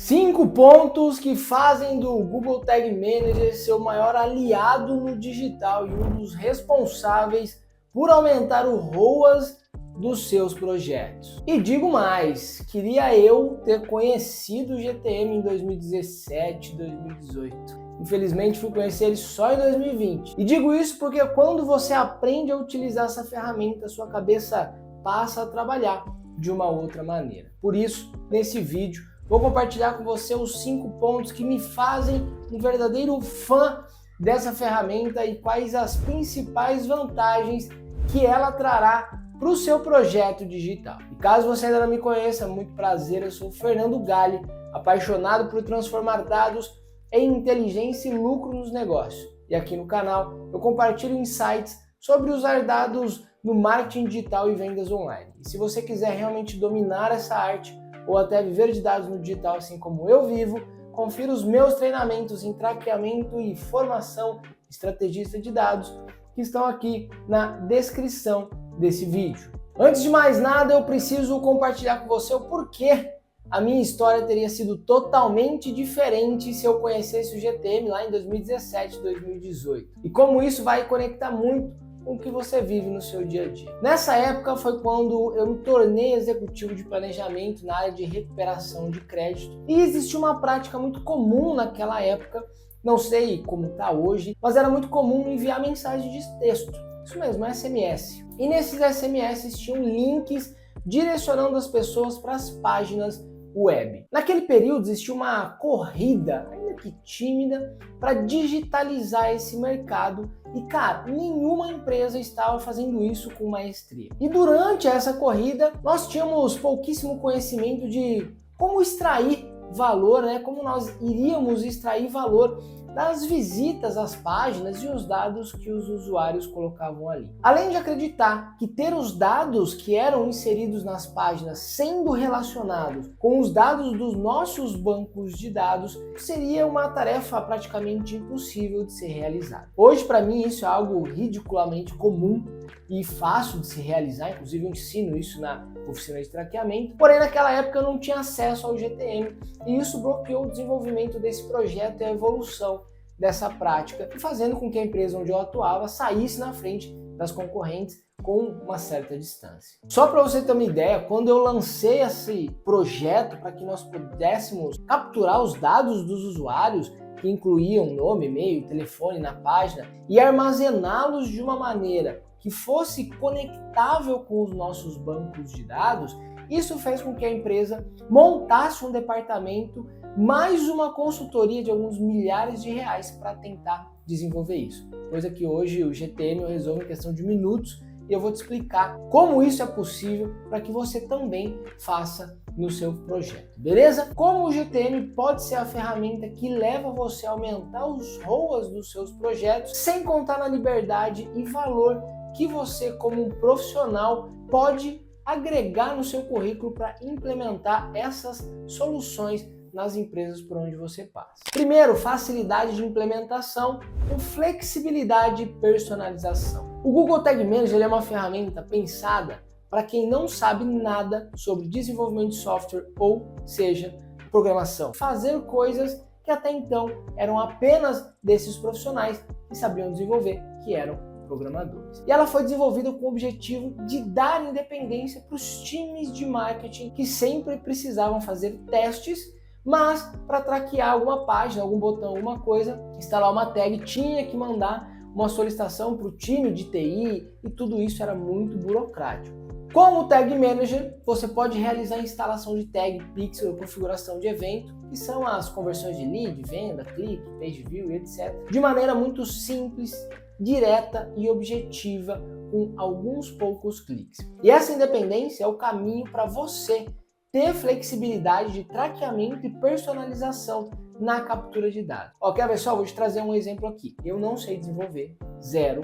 5 pontos que fazem do Google Tag Manager seu maior aliado no digital e um dos responsáveis por aumentar o ROAS dos seus projetos. E digo mais, queria eu ter conhecido o GTM em 2017, 2018. Infelizmente fui conhecer ele só em 2020. E digo isso porque quando você aprende a utilizar essa ferramenta, sua cabeça passa a trabalhar de uma outra maneira. Por isso, nesse vídeo, vou compartilhar com você os 5 pontos que me fazem um verdadeiro fã dessa ferramenta e quais as principais vantagens que ela trará para o seu projeto digital. E caso você ainda não me conheça, muito prazer, eu sou o Fernando Galli, apaixonado por transformar dados em inteligência e lucro nos negócios. E aqui no canal eu compartilho insights sobre usar dados no marketing digital e vendas online. E se você quiser realmente dominar essa arte ou até viver de dados no digital assim como eu vivo, confira os meus treinamentos em traqueamento e formação estrategista de dados que estão aqui na descrição desse vídeo. Antes de mais nada, eu preciso compartilhar com você o porquê a minha história teria sido totalmente diferente se eu conhecesse o GTM lá em 2017, 2018. E como isso vai conectar muito com o que você vive no seu dia a dia. Nessa época foi quando eu me tornei executivo de planejamento na área de recuperação de crédito. E existia uma prática muito comum naquela época, não sei como está hoje, mas era muito comum enviar mensagem de texto. Isso mesmo, SMS. E nesses SMS tinham links direcionando as pessoas para as páginas web. Naquele período existia uma corrida, ainda que tímida, para digitalizar esse mercado e, cara, nenhuma empresa estava fazendo isso com maestria. E durante essa corrida, nós tínhamos pouquíssimo conhecimento de como extrair valor, como nós iríamos extrair valor das visitas às páginas e os dados que os usuários colocavam ali. Além de acreditar que ter os dados que eram inseridos nas páginas sendo relacionados com os dados dos nossos bancos de dados seria uma tarefa praticamente impossível de ser realizada. Hoje, para mim, isso é algo ridiculamente comum e fácil de se realizar, inclusive eu ensino isso na oficina de traqueamento, porém naquela época eu não tinha acesso ao GTM e isso bloqueou o desenvolvimento desse projeto e a evolução dessa prática, fazendo com que a empresa onde eu atuava saísse na frente das concorrentes com uma certa distância. Só para você ter uma ideia, quando eu lancei esse projeto para que nós pudéssemos capturar os dados dos usuários, que incluíam nome, e-mail, telefone na página, e armazená-los de uma maneira que fosse conectável com os nossos bancos de dados, isso fez com que a empresa montasse um departamento, mais uma consultoria de alguns milhares de reais para tentar desenvolver isso. Coisa que hoje o GTM eu resolvo em questão de minutos e eu vou te explicar como isso é possível para que você também faça no seu projeto, beleza? Como o GTM pode ser a ferramenta que leva você a aumentar os ROAS dos seus projetos, sem contar na liberdade e valor que você, como um profissional, pode agregar no seu currículo para implementar essas soluções nas empresas por onde você passa. Primeiro, facilidade de implementação com flexibilidade e personalização. O Google Tag Manager é uma ferramenta pensada para quem não sabe nada sobre desenvolvimento de software ou seja, programação. Fazer coisas que até então eram apenas desses profissionais que sabiam desenvolver, que eram programadores. E ela foi desenvolvida com o objetivo de dar independência para os times de marketing que sempre precisavam fazer testes, mas para traquear alguma página, algum botão, alguma coisa, instalar uma tag, tinha que mandar uma solicitação para o time de TI e tudo isso era muito burocrático. Com o Tag Manager, você pode realizar a instalação de tag, pixel, configuração de evento, que são as conversões de lead, venda, clique, page view, etc., de maneira muito simples, direta e objetiva, com alguns poucos cliques. E essa independência é o caminho para você ter flexibilidade de traqueamento e personalização na captura de dados. Quer ver só? Vou te trazer um exemplo aqui. Eu não sei desenvolver, zero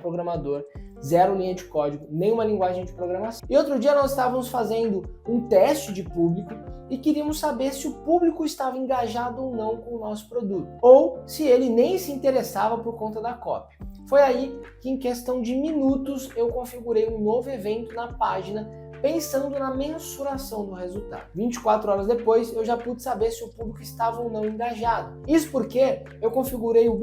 programador, zero linha de código, nenhuma linguagem de programação. E outro dia nós estávamos fazendo um teste de público e queríamos saber se o público estava engajado ou não com o nosso produto, ou se ele nem se interessava por conta da copy. Foi aí que em questão de minutos eu configurei um novo evento na página pensando na mensuração do resultado. 24 horas depois, eu já pude saber se o público estava ou não engajado. Isso porque eu configurei o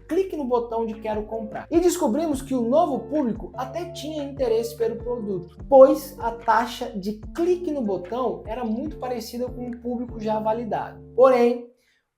clique no botão de quero comprar. E descobrimos que o novo público até tinha interesse pelo produto, pois a taxa de clique no botão era muito parecida com o público já validado. Porém,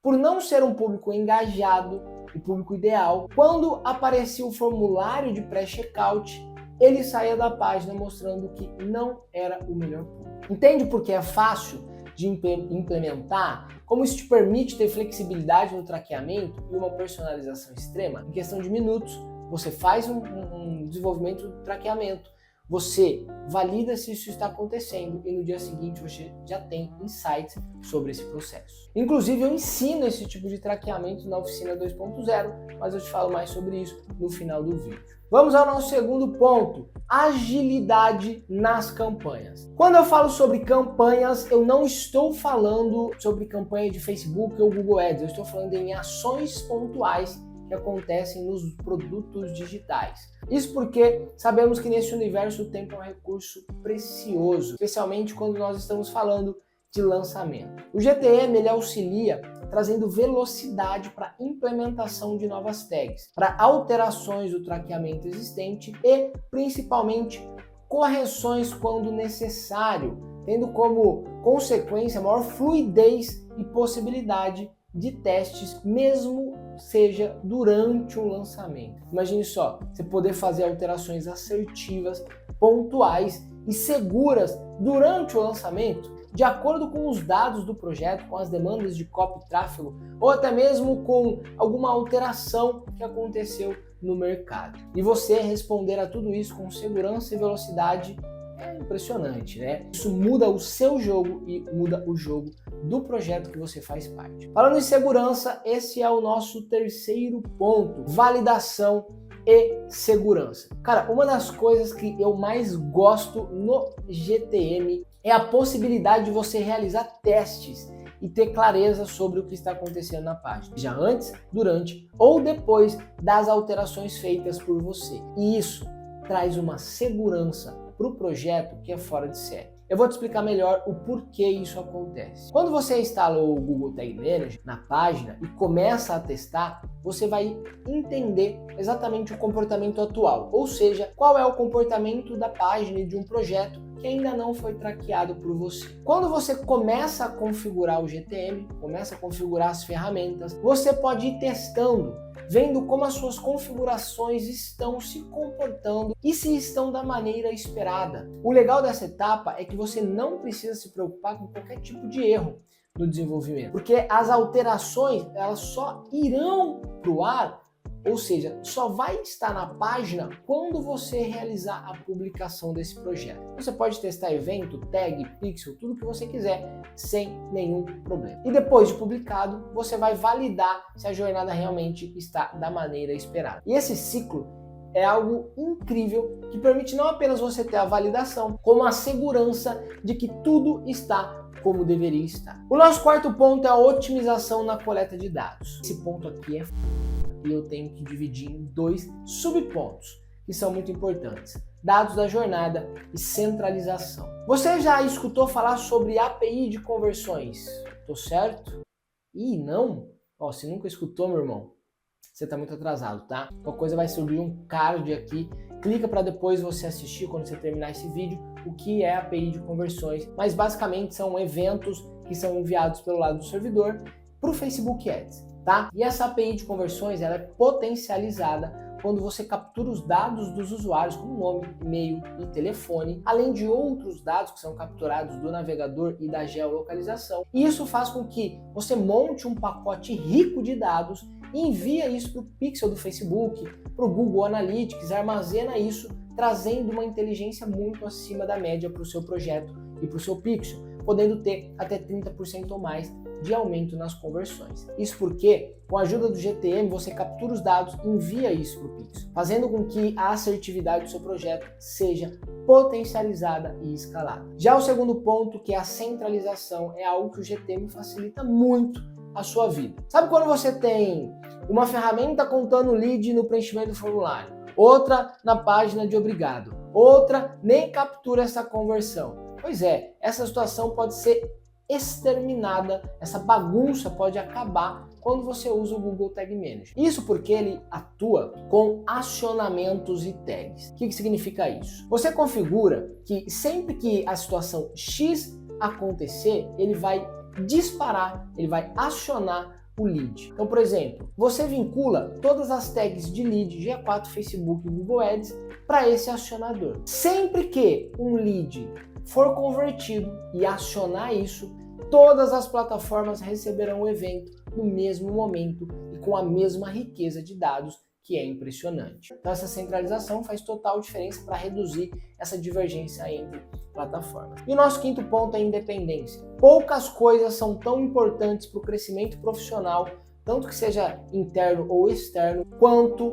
por não ser um público engajado, o público ideal, quando aparecia o formulário de pré-checkout, ele saía da página mostrando que não era o melhor público. Entende por que é fácil de implementar? Como isso te permite ter flexibilidade no traqueamento e uma personalização extrema? Em questão de minutos, você faz um desenvolvimento do traqueamento, você valida se isso está acontecendo e no dia seguinte você já tem insights sobre esse processo. Inclusive eu ensino esse tipo de traqueamento na oficina 2.0, mas eu te falo mais sobre isso no final do vídeo. Vamos ao nosso segundo ponto, agilidade nas campanhas. Quando eu falo sobre campanhas, eu não estou falando sobre campanha de Facebook ou Google Ads, eu estou falando em ações pontuais que acontecem nos produtos digitais. Isso porque sabemos que nesse universo o tempo é um recurso precioso, especialmente quando nós estamos falando de lançamento. O GTM ele auxilia trazendo velocidade para implementação de novas tags, para alterações do traqueamento existente e principalmente correções quando necessário, tendo como consequência maior fluidez e possibilidade de testes, mesmo seja durante um lançamento. Imagine só, você poder fazer alterações assertivas, pontuais e seguras durante o lançamento, de acordo com os dados do projeto, com as demandas de copy tráfego ou até mesmo com alguma alteração que aconteceu no mercado. E você responder a tudo isso com segurança e velocidade é impressionante, né? Isso muda o seu jogo e muda o jogo do projeto que você faz parte. Falando em segurança, esse é o nosso terceiro ponto, validação e segurança. Cara, uma das coisas que eu mais gosto no GTM é a possibilidade de você realizar testes e ter clareza sobre o que está acontecendo na página, já antes, durante ou depois das alterações feitas por você. E isso traz uma segurança para o projeto que é fora de série. Eu vou te explicar melhor o porquê isso acontece. Quando você instala o Google Tag Manager na página e começa a testar, você vai entender exatamente o comportamento atual, ou seja, qual é o comportamento da página e de um projeto que ainda não foi traqueado por você. Quando você começa a configurar o GTM, começa a configurar as ferramentas, você pode ir testando, vendo como as suas configurações estão se comportando e se estão da maneira esperada. O legal dessa etapa é que você não precisa se preocupar com qualquer tipo de erro no desenvolvimento, porque as alterações elas só irão para o ar, ou seja, só vai estar na página quando você realizar a publicação desse projeto. Você pode testar evento, tag, pixel, tudo que você quiser, sem nenhum problema. E depois de publicado, você vai validar se a jornada realmente está da maneira esperada. E esse ciclo é algo incrível que permite não apenas você ter a validação, como a segurança de que tudo está como deveria estar. O nosso quarto ponto é a otimização na coleta de dados. Esse ponto aqui é e eu tenho que dividir em dois subpontos que são muito importantes: dados da jornada e centralização. Você já escutou falar sobre API de conversões? Tô certo? Ih, não? Ó, se nunca escutou, meu irmão, você tá muito atrasado, tá? Qualquer coisa vai surgir um card aqui, clica para depois você assistir quando você terminar esse vídeo o que é API de conversões, mas basicamente são eventos que são enviados pelo lado do servidor para o Facebook Ads. Tá? E essa API de conversões ela é potencializada quando você captura os dados dos usuários, como nome, e-mail e telefone, além de outros dados que são capturados do navegador e da geolocalização. E isso faz com que você monte um pacote rico de dados e envia isso para o pixel do Facebook, para o Google Analytics, armazena isso, trazendo uma inteligência muito acima da média para o seu projeto e para o seu pixel, podendo ter até 30% ou mais de aumento nas conversões. Isso porque, com a ajuda do GTM, você captura os dados e envia isso para o Pixel, fazendo com que a assertividade do seu projeto seja potencializada e escalada. Já o segundo ponto, que é a centralização, é algo que o GTM facilita muito a sua vida. Sabe quando você tem uma ferramenta contando lead no preenchimento do formulário, outra na página de obrigado, Outra nem captura essa conversão. Pois é, essa situação pode ser exterminada, essa bagunça pode acabar quando você usa o Google Tag Manager. Isso porque ele atua com acionamentos e tags. O que significa isso? Você configura que sempre que a situação X acontecer, ele vai disparar, ele vai acionar o lead. Então, por exemplo, você vincula todas as tags de lead, GA4, Facebook e Google Ads para esse acionador. Sempre que um lead for convertido e acionar isso, todas as plataformas receberão o evento no mesmo momento e com a mesma riqueza de dados, que é impressionante. Então essa centralização faz total diferença para reduzir essa divergência entre plataformas. E o nosso quinto ponto é a independência. Poucas coisas são tão importantes para o crescimento profissional, tanto que seja interno ou externo, quanto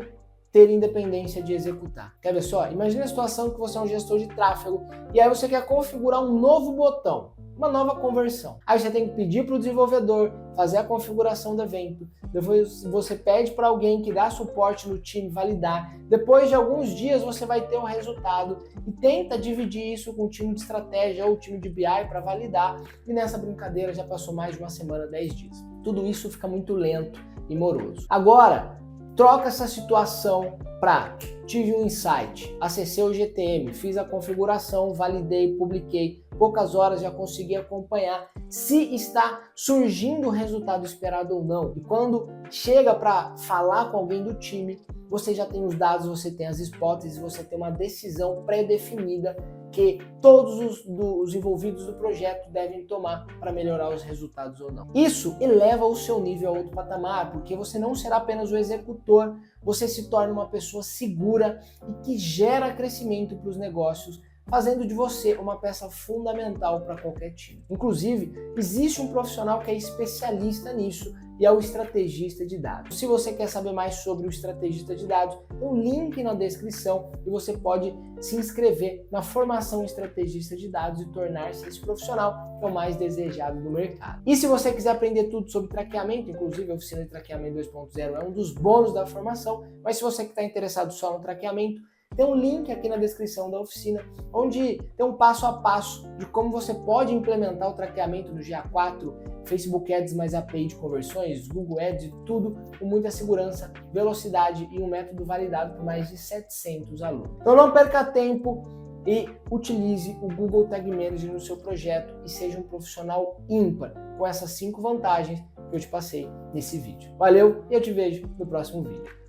ter independência de executar. Quer ver só? Imagina a situação que você é um gestor de tráfego e aí você quer configurar um novo botão, uma nova conversão. Aí você tem que pedir para o desenvolvedor fazer a configuração do evento. Depois você pede para alguém que dá suporte no time validar. Depois de alguns dias você vai ter o resultado e tenta dividir isso com o time de estratégia ou o time de BI para validar. E nessa brincadeira já passou mais de uma semana, 10 dias. Tudo isso fica muito lento e moroso. Agora, troca essa situação para tive um insight, acessei o GTM, fiz a configuração, validei, publiquei. Poucas horas já consegui acompanhar se está surgindo o resultado esperado ou não. E quando chega para falar com alguém do time, você já tem os dados, você tem as hipóteses, você tem uma decisão pré-definida que todos os envolvidos do projeto devem tomar para melhorar os resultados ou não. Isso eleva o seu nível a outro patamar, porque você não será apenas o executor, você se torna uma pessoa segura e que gera crescimento para os negócios, fazendo de você uma peça fundamental para qualquer time. Inclusive, existe um profissional que é especialista nisso e é o estrategista de dados. Se você quer saber mais sobre o estrategista de dados, tem um link na descrição e você pode se inscrever na formação estrategista de dados e tornar-se esse profissional que é o mais desejado do mercado. E se você quiser aprender tudo sobre traqueamento, inclusive a oficina de traqueamento 2.0 é um dos bônus da formação, mas se você que está interessado só no traqueamento, tem um link aqui na descrição da oficina, onde tem um passo a passo de como você pode implementar o traqueamento do GA4, Facebook Ads mais API de conversões, Google Ads e tudo com muita segurança, velocidade e um método validado por mais de 700 alunos. Então não perca tempo e utilize o Google Tag Manager no seu projeto e seja um profissional ímpar com essas 5 vantagens que eu te passei nesse vídeo. Valeu e eu te vejo no próximo vídeo.